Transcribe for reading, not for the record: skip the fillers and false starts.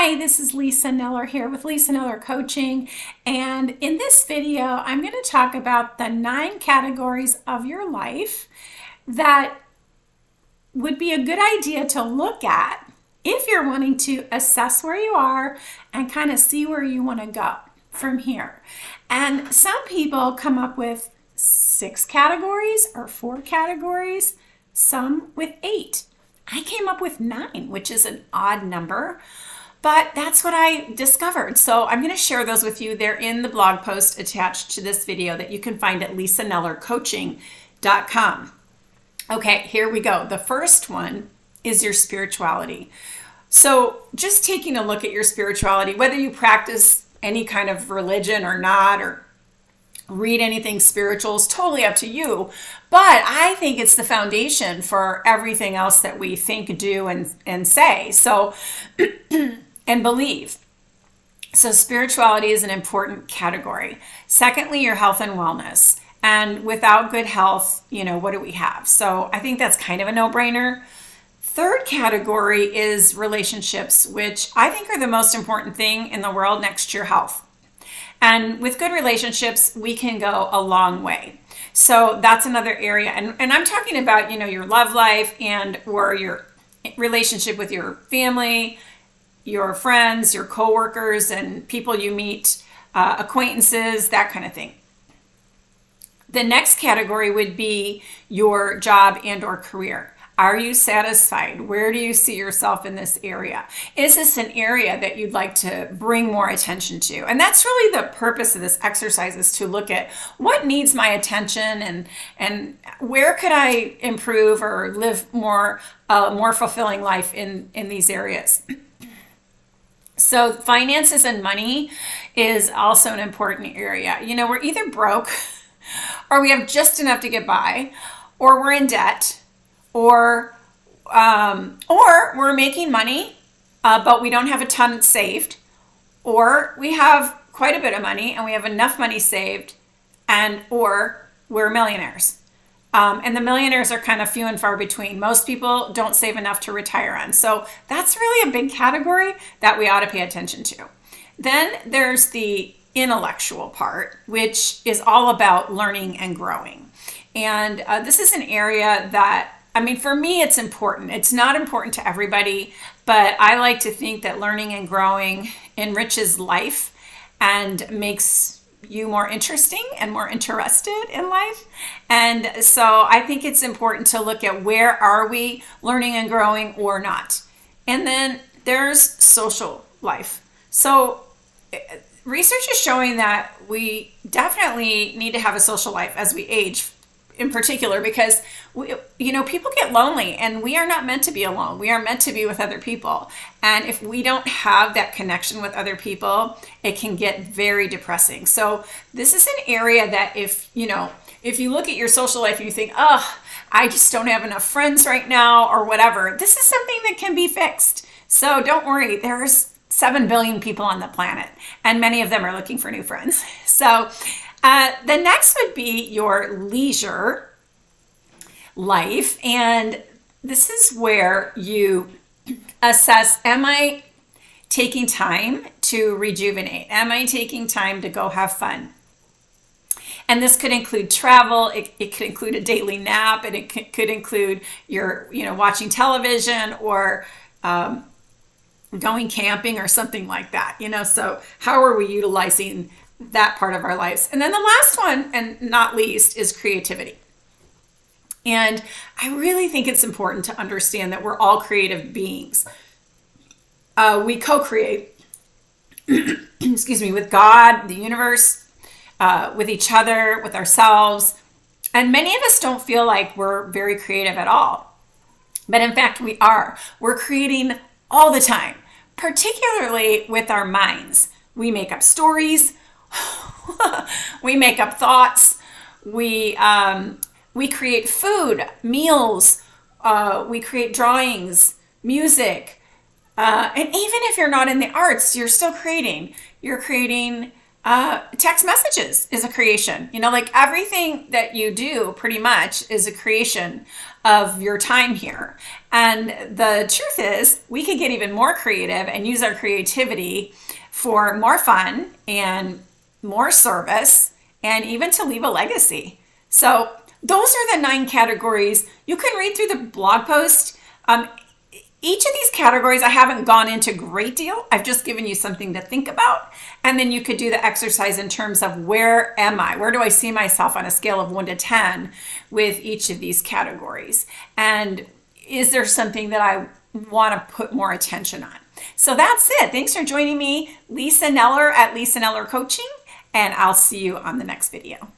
Hi, this is Lisa Kneller here with Lisa Kneller Coaching, and in this video I'm going to talk about the 9 categories of your life that would be a good idea to look at if you're wanting to assess where you are and kind of see where you want to go from here. And some people come up with 6 categories or 4 categories, some with 8. I came up with 9, which is an odd number, but that's what I discovered. So I'm going to share those with you. They're in the blog post attached to this video that you can find at lisanellercoaching.com. Okay, here we go. The first one is your spirituality. So just taking a look at your spirituality, whether you practice any kind of religion or not, or read anything spiritual, is totally up to you. But I think it's the foundation for everything else that we think, do, and say. So, and believe. So spirituality is an important category. Secondly, your health and wellness. And without good health, what do we have? So I think that's kind of a no-brainer. Third category is relationships, which I think are the most important thing in the world next to your health. And with good relationships, we can go a long way. So that's another area. And I'm talking about, your love life or your relationship with your family, your friends, your coworkers, and people you meet, acquaintances, that kind of thing. The next category would be your job and or career. Are you satisfied? Where do you see yourself in this area? Is this an area that you'd like to bring more attention to? And that's really the purpose of this exercise, is to look at what needs my attention and where could I improve or live more fulfilling life in these areas. So finances and money is also an important area. We're either broke or we have just enough to get by, or we're in debt, or we're making money, but we don't have a ton saved, or we have quite a bit of money and we have enough money saved, or we're millionaires. And the millionaires are kind of few and far between. Most people don't save enough to retire on. So that's really a big category that we ought to pay attention to. Then there's the intellectual part, which is all about learning and growing. And this is an area that, for me, it's important. It's not important to everybody, but I like to think that learning and growing enriches life and makes you more interesting and more interested in life. And so I think it's important to look at where are we learning and growing or not. And then there's social life. So research is showing that we definitely need to have a social life as we age, in particular, because people get lonely, and we are not meant to be alone. We are meant to be with other people. And if we don't have that connection with other people, it can get very depressing. So this is an area that if you look at your social life and you think, oh, I just don't have enough friends right now, or whatever, this is something that can be fixed. So don't worry, there's 7 billion people on the planet, and many of them are looking for new friends. So the next would be your leisure life. And this is where you assess, am I taking time to rejuvenate? Am I taking time to go have fun? And this could include travel. It could include a daily nap, and it could include your, watching television, or going camping or something like that. So how are we utilizing that part of our lives? And then the last one, and not least, is creativity. And I really think it's important to understand that we're all creative beings. We co-create, with God, the universe, with each other, with ourselves. And many of us don't feel like we're very creative at all. But in fact, we are. We're creating all the time, particularly with our minds. We make up stories. We make up thoughts. We create food, meals. We create drawings, music. And even if you're not in the arts, you're still creating. You're creating text messages is a creation. Everything that you do pretty much is a creation of your time here. And the truth is, we could get even more creative and use our creativity for more fun and more service, and even to leave a legacy. So those are the 9 categories. You can read through the blog post. Each of these categories I haven't gone into a great deal. I've just given you something to think about. And then you could do the exercise in terms of where am I? Where do I see myself on a scale of 1 to 10 with each of these categories? And is there something that I want to put more attention on? So that's it. Thanks for joining me, Lisa Kneller at Lisa Kneller Coaching, and I'll see you on the next video.